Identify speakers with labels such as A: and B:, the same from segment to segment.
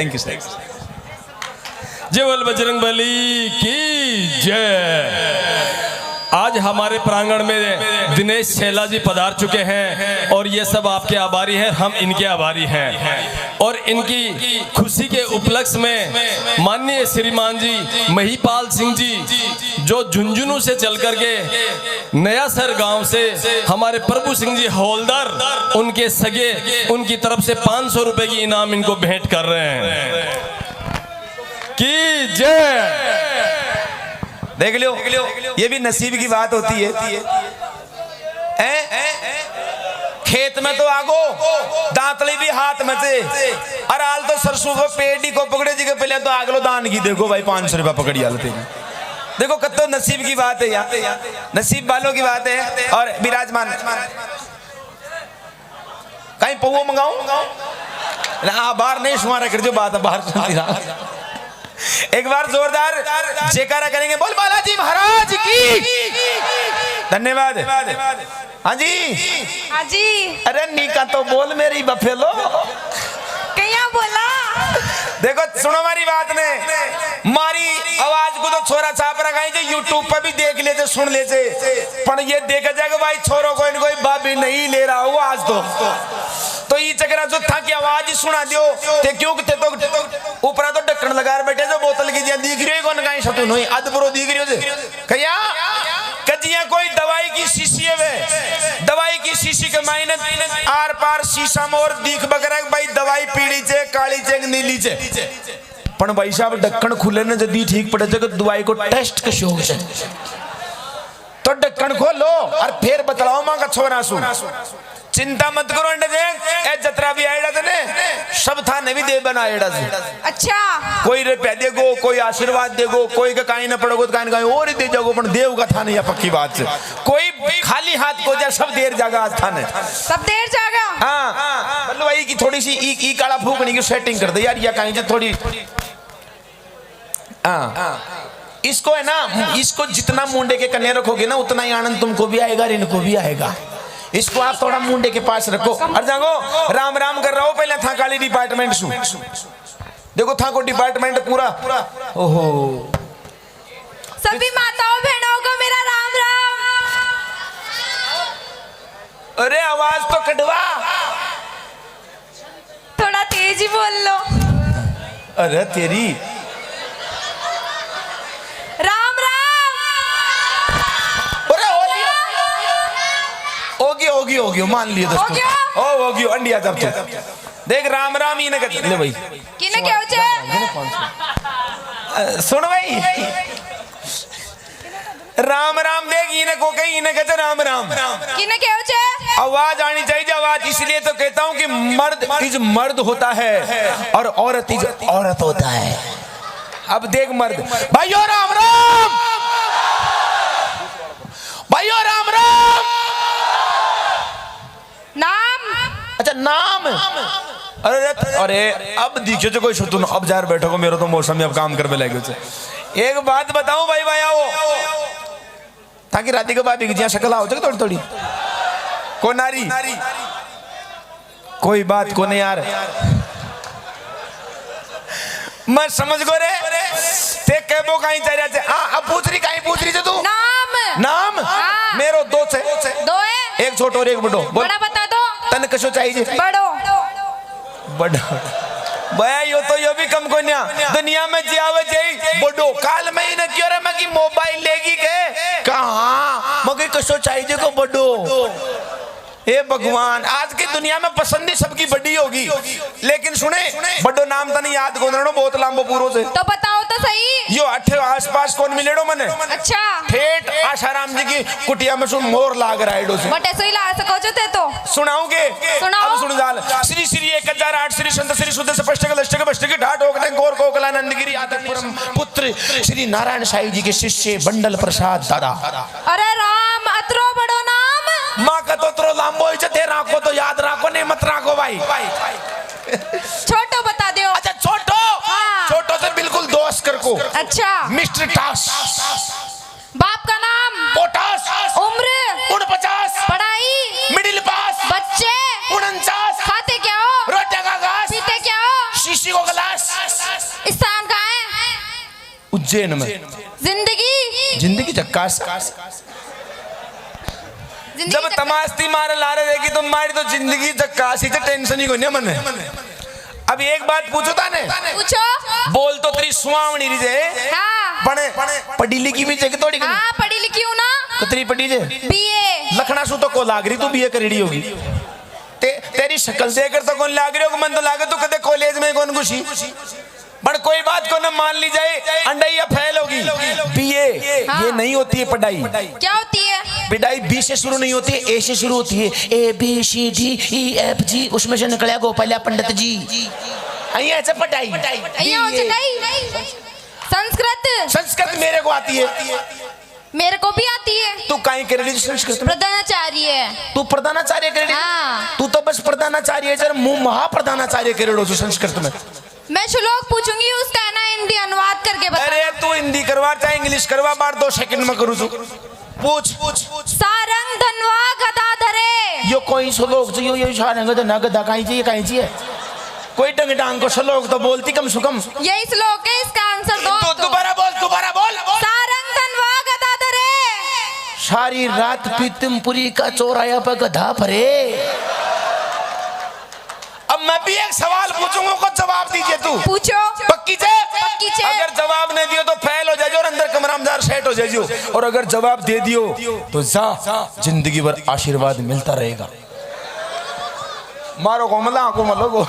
A: Thank you sir.
B: जय बोल बजरंगबली की जय। आज हमारे प्रांगण में दिनेश छेला जी पधार चुके हैं और ये सब आपके आभारी हैं, हम इनके आभारी हैं। और इनकी खुशी के उपलक्ष्य में माननीय श्रीमान जी महिपाल सिंह जी जो झुंझुनू से चल करके नया सर गांव से हमारे प्रभु सिंह जी हवलदार उनके सगे उनकी तरफ से 500 रुपए की इनाम इनको भेंट कर रहे हैं। की जय।
A: देख लो ये भी नसीब की बात होती है। खेत में तो आगो दांतली भी हाथ में से और आल तो सरसों को पेड़ी को पकड़े जी के पहले तो आगलो दान की देखो भाई 500 रुपया पकड़ी आल तेरी। देखो कत्तो नसीब की बात है यार, नसीब वालों की बात है। और विराजमान कहीं पौवा मंगाऊं बाहर नहीं सुमारा कर जो बात है बाहर। एक बार जोरदार जयकारा करेंगे, बोल बालाजी महाराज की। धन्यवाद। हाँ जी
C: हाँ जी।
A: अरे नीका तो बोल मेरी बफेलो
C: क्या बोला।
A: देखो सुनो हमारी बात ने, मारी आवाज को तो छोरा छाप रखा है यूट्यूब पर भी देख लेते सुन लेते, पर ये देखा जाएगा भाई छोरों को इनको भाभी नहीं ले रहा हो आज तो ये चक्कर जो था कि आवाज ही सुना दियो ते क्यों ते तो ऊपर तो ढक्कन लगा बैठे जो बोतल की दिया दिख रही कौन कहीं सतुन हुई अधपुरो दिख रही हो कहिया कजिया कोई दवाई की शीशी है, दवाई की शीशी के मायने आर पार शीशा में और दिख बकर भाई दवाई पीली चे काली चे नीली चे पण भाई साहब ढक्कन खुले ने जदी ठीक पड़े तो दवाई को टेस्ट के शौक से तो ढक्कन खोलो और फिर बतलाओ मां का छोरा सुन। चिंता मत करो अंडे देख ए जतरा भी आएड़ा तने सब थाने भी दे बनाएड़ा से।
C: अच्छा
A: कोई रुपया देगो कोई आशीर्वाद देगो कोई का काई ना पड़ोगो तो काई और ही दे जाओगे पण देव का थाने या पक्की बात से कोई खाली हाथ को जा सब देर जागा आज थाने
C: सब देर जागा।
A: हां बल्लू भाई की थोड़ी सी ई काला फूकनी की सेटिंग कर दे यार या काई जे थोड़ी। हां इसको है ना इसको जितना मुंडे के कन्या रखोगे ना उतना ही आनंद तुमको भी आएगा और इनको भी आएगा। इसको आप थोड़ा मुंडे के पास रखो और जागो राम राम कर रहा हो पहले था काली डिपार्टमेंट सु देखो था को डिपार्टमेंट पूरा। ओहो
C: सभी माताओं बहनों को मेरा राम राम।
A: अरे आवाज तो कटवा
C: थोड़ा तेज ही बोल लो।
A: अरे तेरी
C: राम राम।
A: होगी मान लिए दोस्तों ओ होगी अंडिया जब तू देख राम राम ही ने कहते ले भाई
C: किने क्या हो
A: सुन भाई राम राम देख इने को कहीं इने कहते राम राम
C: किने क्या हो
A: आवाज आनी चाहिए। आवाज इसलिए तो कहता हूं कि मर्द इज मर्द होता है और औरत इज औरत होता है। अब देख मर्द भाइयों राम राम, भाइयों राम राम।
C: नाम
A: अच्छा नाम अरे अब दिखे जो कोई सुन अब जार बैठो को मेरा तो मौसम में अब काम कर लगे। एक बात बताऊं भाई भाई आओ ताकि राती के बाद जिया शक्ल आओ थोड़ी थोड़ी को नारी कोई बात को नहीं यार मैं समझ गो रे ते केबो काई चारिया छे अब पूछ रही तू नाम मेरो दो छे
C: दो है
A: एक छोटो और एक बड़ो
C: बड़ा बता दो
A: तन कशो चाहिए
C: बड़ो
A: बड़ा भैया यो तो यो भी कम को दुनिया में जियावे जाई बड़ो काल में ही न क्यों रे मैं की मोबाइल लेगी के कहां मगे कशो चाहिए को बड़ो। हे भगवान आज की दुनिया में पसंदी सबकी बड़ी होगी लेकिन सुने बड़ो नाम तो नहीं याद गोदरणो बहुत लंबो पूरो से
C: तो बताओ तो सही यो
A: अठे आसपास कौन मिलेड़ो मने।
C: अच्छा
A: ठेठ आशाराम जी की कुटिया में सुन मोर लाग रहा है
C: बटे सोई ला सको जो ते तो
A: सुनाओगे
C: सुनाओ।
A: अब सुन जाल श्री श्री 1008 श्री संत श्री शुद्ध स्पष्ट लष्टक बष्टक ढाट ओकते गौर कोकला नंदगिरी आदरपुरम पुत्र श्री नारायण साईं जी के शिष्य बंडल प्रसाद दादा।
C: अरे राम अतरो बड़ो नाम
A: मां का तो तरो लांबो इच ते राखो तो याद राखो नहीं मत राखो भाई।
C: छोटो बता दो।
A: अच्छा छोटो
C: हाँ।
A: छोटो से बिल्कुल दोस्त कर को।
C: अच्छा
A: मिस्टर टास।
C: बाप का नाम
A: पोटास।
C: उम्र
A: 49।
C: पढ़ाई
A: मिडिल पास।
C: बच्चे
A: 49।
C: खाते क्या हो
A: रोटी का घास।
C: पीते क्या हो
A: शीशी को गिलास। उज्जैन में जिंदगी झक्कास। जब तमास्ती मारे ला रहे रहेगी तो मारी तो जिंदगी झक्कास ही तो टेंशन ही कोनी मने। अब एक बात पूछो ताने,
C: पूछो।
A: बोल तो तेरी सुहावनी री जे
C: हाँ।
A: पढ़े पढ़ी लिखी भी जग तोड़ी
C: हाँ पढ़ी लिखी हूँ ना।
A: कितनी पढ़ी जे?
C: बीए।
A: लखना सु तो को लाग रही, तू बीए करेड़ी होगी। तेरी शक्ल देखकर तो कौन लाग रही हो, मन तो लागे तू कदे कॉलेज में कौन घुसी। पर कोई बात को न मान ली जाए, अंडैया फेल होगी। बीए
C: हाँ।
A: ये नहीं होती है पढ़ाई।
C: क्या होती है?
A: पढ़ाई बी से शुरू नहीं होती है, ए से शुरू होती है। A B C D E F G, उसमें से निकला गोपालिया पंडित जी। ऐसे पढ़ाई संस्कृत मेरे को आती है।
C: मेरे को भी आती है।
A: तू काई कर रही संस्कृत में?
C: प्रधानाचार्य है।
A: तू प्रधानाचार्य कर रही?
C: हाँ।
A: तू तो बस प्रधानाचार्य है, जरा मुंह महाप्रधानाचार्य कर रही हो संस्कृत में।
C: मैं श्लोक पूछूंगी, उसका ना हिंदी अनुवाद करके बता।
A: अरे तू हिंदी करवा चाहे इंग्लिश करवा, बार 2 सेकंड में करूँ। पूछ।
C: सारंग धनवा गदाधरे।
A: यो कोई श्लोक जो यो सारंग धनवा गदा काई चाहिए काई चाहिए? कोई डंग डांग को श्लोक तो बोलती कम से कम।
C: यही श्लोक है, इसका आंसर दो।
A: दोबारा बोल, दोबारा बोल।
C: सारंग धनवा गदाधरे।
A: सारी रात पीतमपुरी का चौराया पर गधा भरे। अब मैं भी एक सवाल पूछूंगा, को जवाब दीजिए। तू
C: पूछो।
A: पक्की चे?
C: पक्की चे।
A: अगर जवाब नहीं दियो तो फेल हो जाइयो और अंदर कमरा में सेट हो जाइयो, और अगर जवाब दे दियो तो जा जिंदगी भर आशीर्वाद मिलता रहेगा। मारो को मला को मलो को।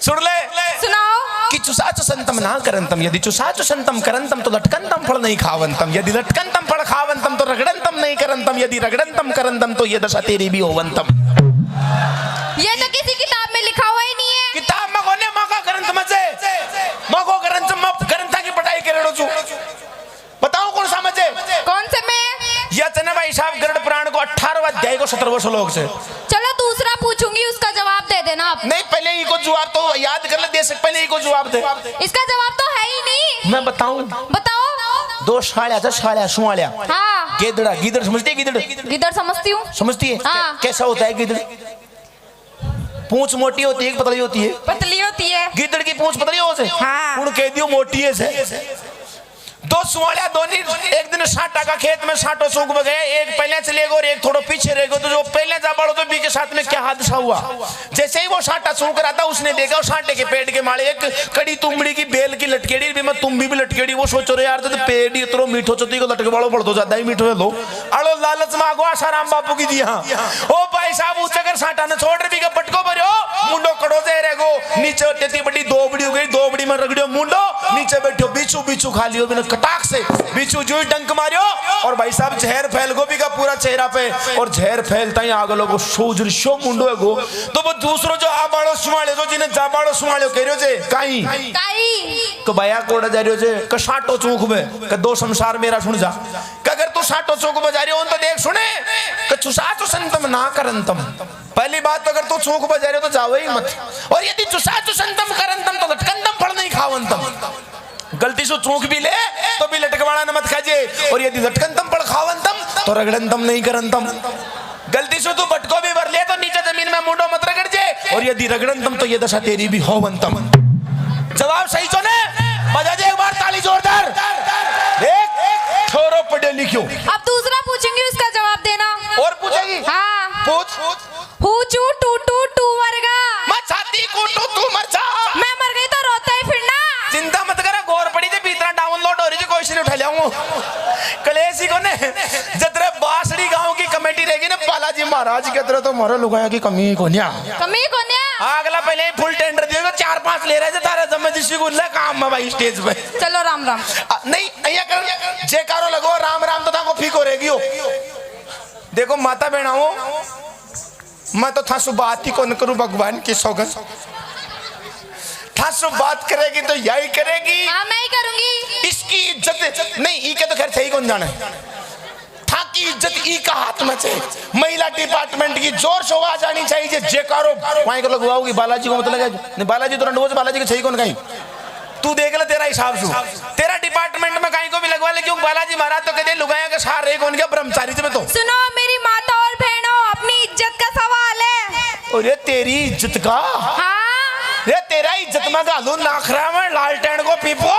A: सुन ले,
C: सुनाओ।
A: कि चुसाचु संतम ना करंतम, यदि चुसाचु संतम करंतम तो लटकंतम फल नहीं खावंतम, यदि लटकंतम फल खावंतम तो रगड़ंतम नहीं करंतम, यदि रगड़ंतम करंतम तो ये दशा तेरी भी होवंतम।
C: ये तो किसी किताब में लिखा हुआ ही नहीं है।
A: किताब में कोने मगा करंत मजे मगो करंत मप करंता की पढ़ाई करे रो। बताओ कौन सा मजे?
C: कौन से में?
A: या चने भाई साहब गरुड़ पुराण को 18वां अध्याय को 17वां श्लोक से।
C: चलो दूसरा पूछूंगी, उसका जवाब दे देना आप।
A: नहीं, पहले ही को जवाब तो याद कर ले, दे सक पहले ही को जवाब दे।
C: इसका जवाब तो है ही नहीं।
A: मैं बताऊं?
C: बताओ।
A: 2 सालिया 10 सालिया सुवालिया।
C: हाँ।
A: गिदड़ा, गिदड़ समझती है? गिदड़
C: गिदड़ समझती हूँ।
A: समझती है?
C: हाँ।
A: कैसा होता है गिदड़? पूंछ मोटी होती है कि पतली होती है?
C: पतली होती है।
A: गिदड़ की पूंछ पतली हो से?
C: हाँ।
A: उन कह दियो मोटी है से। 2 सुवालिया दोनी एक दिन साटा का खेत में साटो सूख गए, एक पहले चलेगा और एक थोड़ा पीछे रहेगा। तो जो पहले जा बढ़ो तो बी के साथ में क्या हादसा हुआ? जैसे ही वो साटा सूख रहा था, उसने देखा और साटे के पेड़ के माले एक कड़ी तुमड़ी की बेल की लटकेड़ी भी, मैं तुम भी लटकेड़ी। वो सोचो रे यार, तो पेड़ ही इतरो मीठो चोती को लटके बड़ो पड़ तो ज्यादा ही मीठो लो। अड़ो लालच मांगो आसाराम बापू की जी। हाँ ओ भाई साहब, उस जगह साटा ने छोड़ रही का पटको भरो, मुंडो कड़ो दे रहेगो। नीचे इतनी बड़ी दोबड़ी हो गई, दोबड़ी में रगड़ियो मुंडो, नीचे बैठो बिच्छू बिच्छू खा लियो बिना कटाक से। बिच्छू जो डंक मारियो और भाई साहब जहर फैल गो भी का पूरा चेहरा पे, और जहर फैलता ही आगे लोगो सोजर शो मुंडो है गो। तो वो दूसरो जो आ बाड़ो सुमाले जो जिन्हें जा बाड़ो सुमाले कह रहे हो जे काई को बाया कोड़ा जा रहे हो जे क साटो चौक में क 2 संसार मेरा सुन जा। अगर तू साटो चौक में जा रही हो तो देख सुने क चुसाचु संतम ना करंतम। पहली बात तो अगर तू चौक में जा रहे हो तो जाओ ही मत, और यदि चुसाचु संतम करंतम तो लटकंतम फल नहीं खावंतम। गलती से चूक भी ले तो भी लटकवाड़ा न मत खाजे, और यदि लटकंतम पड़ खावंतम तो रगड़ंतम नहीं करंतम। गलती से तू बटको भी भर ले तो नीचे जमीन में मुंडो मत रगड़ जे, और यदि रगड़ंतम तो ये दशा तेरी भी होवंतम। जवाब सही सुने, बजा दे एक बार ताली जोरदार। देख छोरो पढ़े लिखो।
C: अब दूसरा पूछूंगी, उसका जवाब देना।
A: और पूछेगी?
C: हाँ।
A: पूछ।
C: पूछू टू टू टू वर्गा।
A: मैं छाती कूटू तू मर जा।
C: मैं मर गई तो रोता ही फिरना।
A: चिंता मत करा, गौर पड़ी थे भीतर डाउनलोड हो रही थी, क्वेश्चन उठा लियाऊंगा। कलेसी को ने जतरे बासड़ी गांव की कमेटी रहेगी ना बालाजी महाराज के तरह, तो मोरा लुगाया की कमी कोन्या
C: कमी कोन्या।
A: अगला पहले ही फुल टेंडर दिएगा, 4-5 ले रहे थे तारा जमे जिसकी गुल्ला काम में भाई स्टेज पे।
C: चलो राम राम।
A: नहीं अया कर जयकारो लगो राम राम तो ताको फीको रहेगी हो। देखो माता बहना हो, मैं तो था सुबह बात ही को न करूं भगवान की सौगंध। थासु बात करेगी तो यही करेगी।
C: हाँ मैं ही करूंगी।
A: इसकी इज्जत नहीं, ई के तो खैर सही कौन जाने। था की इज्जत ई का हाथ में से। महिला डिपार्टमेंट की जोर से आवाज आनी चाहिए, जयकारो वहीं को लगवाओगी। बालाजी को मत लगा नहीं, बालाजी तो रंडो से बालाजी के सही कौन कहीं। तू देख ले तेरा हिसाब से, तेरा डिपार्टमेंट में कहीं को भी लगवा ले, क्यों बालाजी महाराज तो कहते लुगाया के सार रहे कौन क्या ब्रह्मचारी में। तो
C: सुनो मेरी माता और बहनों, अपनी इज्जत का सवाल है।
A: अरे तेरी इज्जत का?
C: हाँ
A: तेरा इज्जत में गालू नाखरा में लालटेन को पीपो।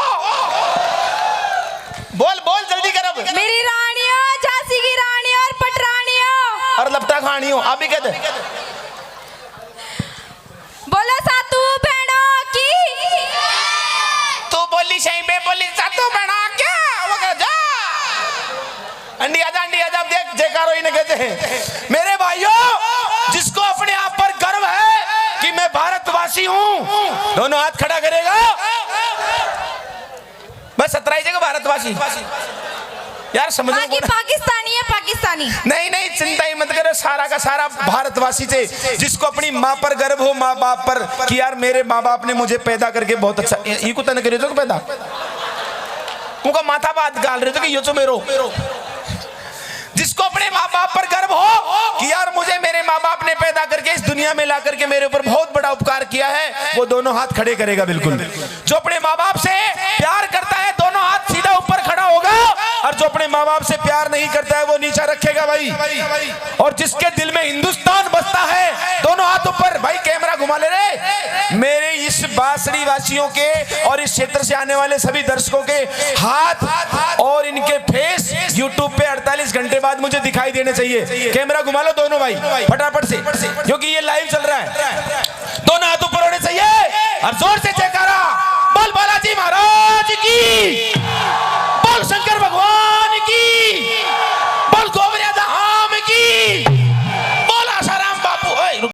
A: बोल बोल जल्दी कर अब।
C: मेरी रानियों, झांसी की रानी और पटरानियों,
A: और लपटा खानी हो आप भी कहते।
C: बोलो सातू बहनों की।
A: तू बोली सही पे बोली सातू बना क्या वो कह जा अंडी आजा देख जयकारो इन्हें कहते हैं। मेरे भाइयों, जिसको अपने आप पर गर्व है कि मैं भारतवासी हूं, दोनों हाथ खड़ा करेगा। बस 17 जगह भारतवासी यार समझो।
C: बाकी पाकिस्तानी है, पाकिस्तानी।
A: नहीं चिंता ही मत करो, सारा का सारा भारतवासी से जिसको अपनी माँ पर गर्व हो, माँ बाप पर कि यार मेरे माँ बाप ने मुझे पैदा करके बहुत अच्छा ये कुछ न करे तो पैदा उनका माथा बात गाल रहे थे कि यो तो मेरो। जिसको अपने माँ बाप पर गर्व हो कि यार मुझे मेरे माँ बाप ने पैदा करके इस दुनिया में ला करके मेरे ऊपर बहुत बड़ा उपकार किया है, वो दोनों हाथ खड़े करेगा बिल्कुल। जो अपने माँ बाप से प्यार करता है दोनों हाथ सीधा ऊपर खड़ा होगा, और जो अपने माँ बाप से प्यार नहीं करता है वो नीचा रखेगा भाई। और जिसके दिल में हिंदुस्तान बसता है दोनों हाथ ऊपर। भाई कैमरा घुमा ले रे। मेरे इस बांसड़ी वासियों के और इस क्षेत्र से आने वाले सभी दर्शकों के हाथ और इनके फेस यूट्यूब पे 48 घंटे बाद मुझे दिखाई देने चाहिए। कैमरा घुमा लो दोनों भाई फटाफट से, क्योंकि ये लाइव चल रहा है। दोनों हाथ ऊपर होने चाहिए और जोर से जयकारा बोल बालाजी महाराज की।